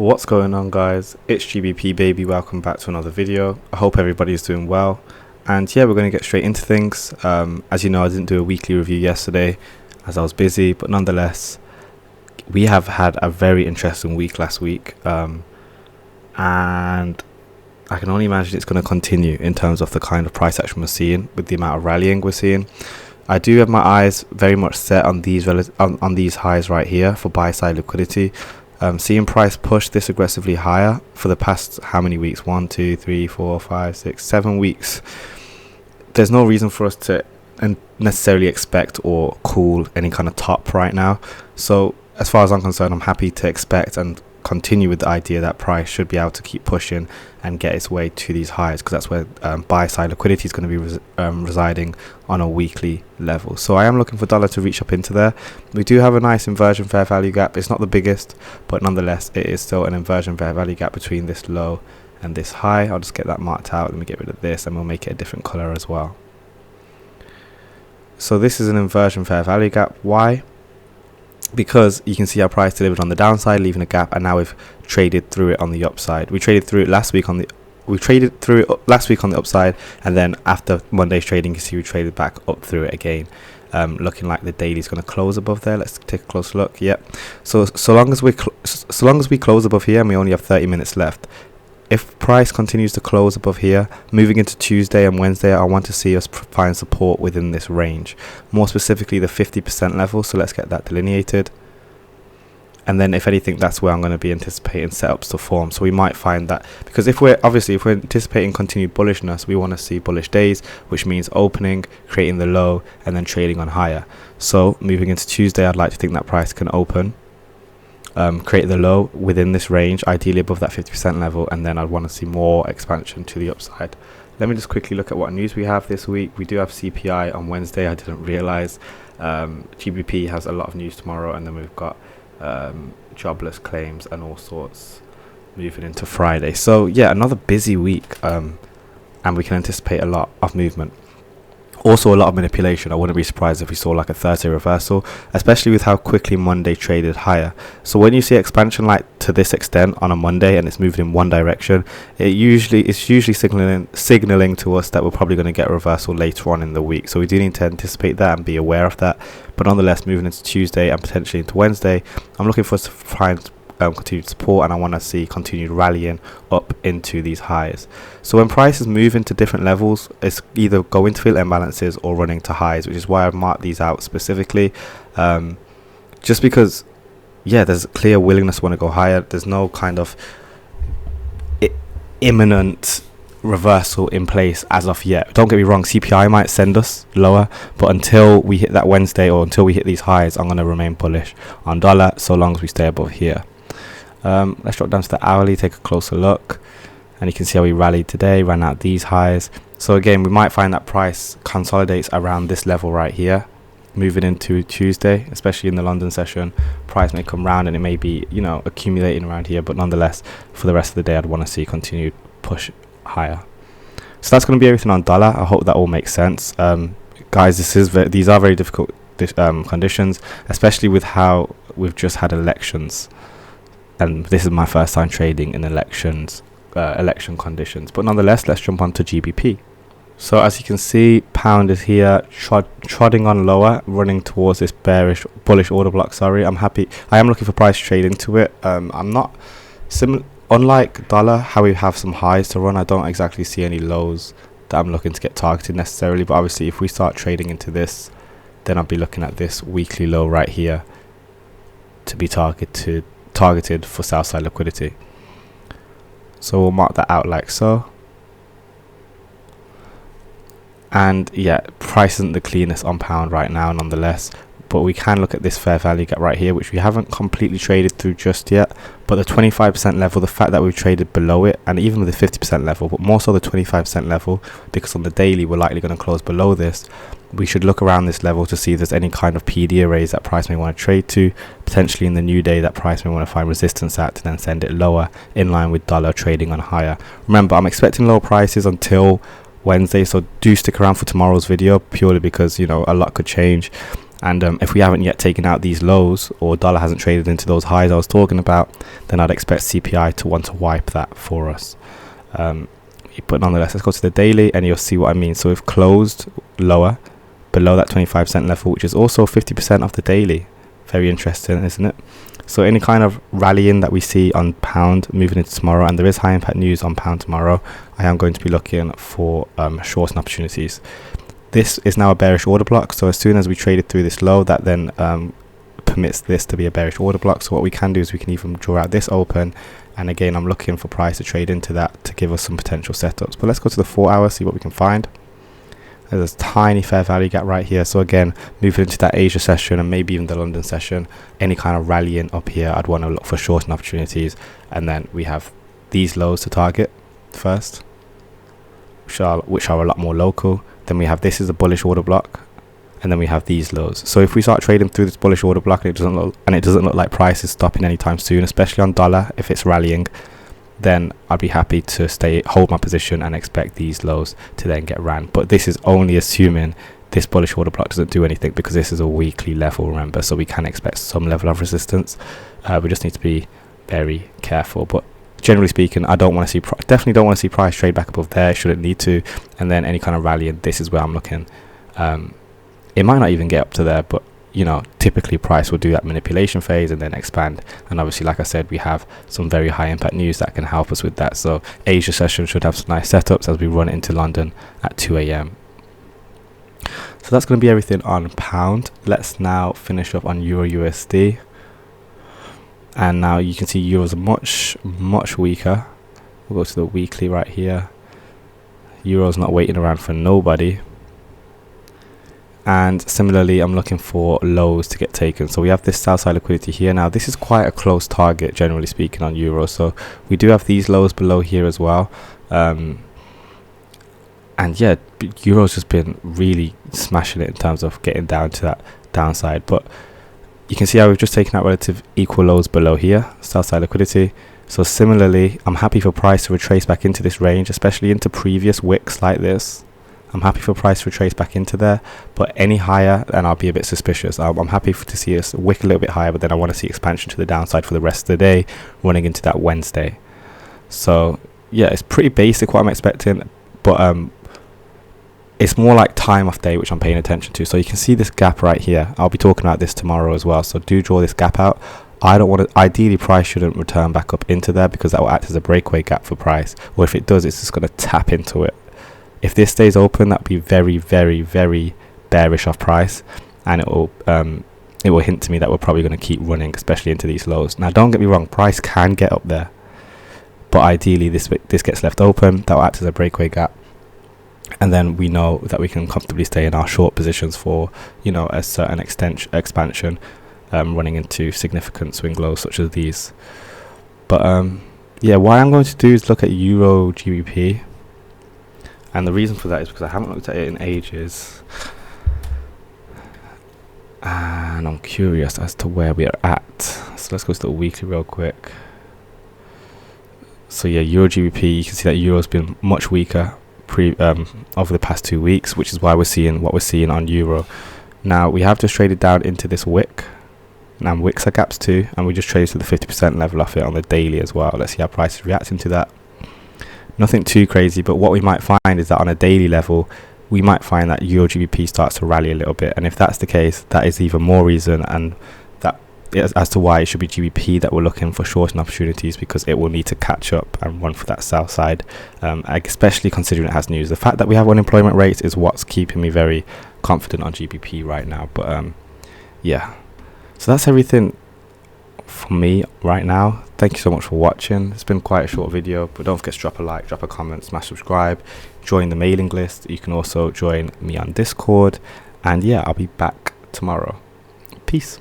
What's going on, guys? It's GBP baby. Welcome back to another video. I hope everybody's doing well, and yeah, we're going to get straight into things. As you know, I didn't do a weekly review yesterday as I was busy, but nonetheless we have had a very interesting week last week, and I can only imagine it's going to continue in terms of the kind of price action we're seeing with the amount of rallying we're seeing. I do have my eyes very much set on these on these highs right here for buy side liquidity. Seeing price push this aggressively higher for the past how many weeks? 1, 2, 3, 4, 5, 6, 7 weeks. There's no reason for us to necessarily expect or call any kind of top right now. So as far as I'm concerned, I'm happy to expect and continue with the idea that price should be able to keep pushing and get its way to these highs, because that's where buy side liquidity is going to be residing on a weekly level. So I am looking for dollar to reach up into there. We do have a nice inversion fair value gap. It's not the biggest, but nonetheless it is still an inversion fair value gap between this low and this high. I'll just get that marked out. Let me get rid of this and we'll make it a different color as well. So this is an inversion fair value gap. Why? Because you can see our price delivered on the downside, leaving a gap, and now we've traded through it on the upside. We traded through it last week on the upside, and then after Monday's trading, you can see we traded back up through it again. Looking like the daily is going to close above there. Let's take a closer look. Yep. So long as we close above here, and we only have 30 minutes left. If price continues to close above here, moving into Tuesday and Wednesday, I want to see us find support within this range. More specifically, the 50% level. So let's get that delineated. And then if anything, that's where I'm going to be anticipating setups to form. So we might find that, because if we're anticipating continued bullishness, we want to see bullish days, which means opening, creating the low, and then trading on higher. So moving into Tuesday, I'd like to think that price can open, create the low within this range, ideally above that 50% level, and then I'd want to see more expansion to the upside. Let me just quickly look at what news we have this week. We do have CPI on Wednesday. I didn't realize. GBP has a lot of news tomorrow, and then we've got jobless claims and all sorts moving into Friday. So yeah, another busy week, and we can anticipate a lot of movement. Also a lot of manipulation. I wouldn't be surprised if we saw like a Thursday reversal, especially with how quickly Monday traded higher. So when you see expansion like to this extent on a Monday and it's moving in one direction, it's usually signaling to us that we're probably going to get a reversal later on in the week. So we do need to anticipate that and be aware of that. But nonetheless, moving into Tuesday and potentially into Wednesday, I'm looking for us to find continued support, and I want to see continued rallying up into these highs. So when prices move into different levels, it's either going to fill imbalances or running to highs, which is why I've marked these out specifically, just because there's a clear willingness to want to go higher. There's no kind of imminent reversal in place as of yet. Don't get me wrong, CPI might send us lower, but until we hit that Wednesday or until we hit these highs, I'm going to remain bullish on dollar so long as we stay above here. Let's drop down to the hourly, take a closer look, and you can see how we rallied today, ran out these highs. So again, we might find that price consolidates around this level right here moving into Tuesday, especially in the London session. Price may come round and it may be, accumulating around here, but nonetheless for the rest of the day I'd want to see continued push higher. So that's going to be everything on dollar. I hope that all makes sense. Guys, these are very difficult conditions, especially with how we've just had elections. And this is my first time trading in election conditions. But nonetheless, let's jump on to GBP. So as you can see, pound is here, trotting on lower, running towards this bullish order block. Sorry, I'm happy. I am looking for price trade into it. I'm not unlike dollar, how we have some highs to run. I don't exactly see any lows that I'm looking to get targeted necessarily. But obviously, if we start trading into this, then I'll be looking at this weekly low right here to be targeted for sell side liquidity. So we'll mark that out like so. And yeah, price isn't the cleanest on pound right now nonetheless, but we can look at this fair value gap right here, which we haven't completely traded through just yet. But the 25% level, the fact that we've traded below it, and even with the 50% level, but more so the 25% level, because on the daily we're likely going to close below this, we should look around this level to see if there's any kind of PD arrays that price may want to trade to, potentially in the new day that price may want to find resistance at, to then send it lower in line with dollar trading on higher. Remember, I'm expecting low prices until Wednesday, so do stick around for tomorrow's video, purely because a lot could change. And if we haven't yet taken out these lows, or dollar hasn't traded into those highs I was talking about, then I'd expect CPI to want to wipe that for us. But nonetheless, let's go to the daily and you'll see what I mean. So we've closed lower, below that 25% level, which is also 50% of the daily. Very interesting, isn't it? So any kind of rallying that we see on pound moving into tomorrow, and there is high impact news on pound tomorrow, I am going to be looking for shorting opportunities. This is now a bearish order block, so as soon as we traded through this low, that then permits this to be a bearish order block. So what we can do is we can even draw out this open, and again I'm looking for price to trade into that to give us some potential setups. But let's go to the 4 hour, see what we can find. There's a tiny fair value gap right here. So again, moving into that Asia session and maybe even the London session, any kind of rallying up here, I'd want to look for shorting opportunities. And then we have these lows to target first, which are a lot more local. Then we have this is a bullish order block, and then we have these lows. So if we start trading through this bullish order block and it doesn't look like price is stopping anytime soon, especially on dollar, if it's rallying, then I'd be happy to hold my position and expect these lows to then get ran. But this is only assuming this bullish order block doesn't do anything, because this is a weekly level, remember, so we can expect some level of resistance. We just need to be very careful. But generally speaking, I don't want to see definitely don't want to see price trade back above there, shouldn't need to. And then any kind of rally, and this is where I'm looking. It might not even get up to there, but you know, typically price will do that manipulation phase and then expand. And obviously, like I said, we have some very high impact news that can help us with that. So Asia session should have some nice setups as we run into London at 2 a.m. So that's going to be everything on pound. Let's now finish up on Euro USD. And now you can see euros are much weaker. We'll go to the weekly right here. Euro's not waiting around for nobody. And similarly, I'm looking for lows to get taken. So we have this sell side liquidity here. Now this is quite a close target, generally speaking, on euro. So we do have these lows below here as well. And yeah, euro's just been really smashing it in terms of getting down to that downside. But you can see how we've just taken out relative equal lows below here, sell side liquidity. So similarly, I'm happy for price to retrace back into this range, especially into previous wicks like this. I'm happy for price to retrace back into there, but any higher, and I'll be a bit suspicious. I'm happy to see us wick a little bit higher, but then I want to see expansion to the downside for the rest of the day, running into that Wednesday. So yeah, it's pretty basic what I'm expecting, but it's more like time of day which I'm paying attention to. So you can see this gap right here. I'll be talking about this tomorrow as well, so do draw this gap out. I don't want to, ideally price shouldn't return back up into there, because that will act as a breakaway gap for price, or if it does, it's just going to tap into it. If this stays open, that'd be very, very, very bearish off price, and it will hint to me that we're probably going to keep running, especially into these lows. Now, don't get me wrong, price can get up there, but ideally this gets left open. That will act as a breakaway gap, and then we know that we can comfortably stay in our short positions for, you know, a certain expansion, running into significant swing lows such as these. But yeah, what I'm going to do is look at Euro GBP. And the reason for that is because I haven't looked at it in ages, and I'm curious as to where we are at. So let's go to the weekly real quick. So yeah, Euro GBP, you can see that Euro's been much weaker over the past 2 weeks, which is why we're seeing what we're seeing on Euro. Now we have just traded down into this wick. Now wicks are gaps too, and we just traded to the 50% level off it on the daily as well. Let's see how price is reacting to that. Nothing too crazy, but what we might find is that on a daily level, we might find that Euro GBP starts to rally a little bit. And if that's the case, that is even more reason, and that is as to why it should be GBP that we're looking for shorting opportunities, because it will need to catch up and run for that sell side, especially considering it has news. The fact that we have unemployment rates is what's keeping me very confident on GBP right now. But yeah, so that's everything for me right now. Thank you so much for watching. It's been quite a short video, but don't forget to drop a like, drop a comment, smash subscribe, join the mailing list. You can also join me on Discord, and yeah, I'll be back tomorrow. Peace.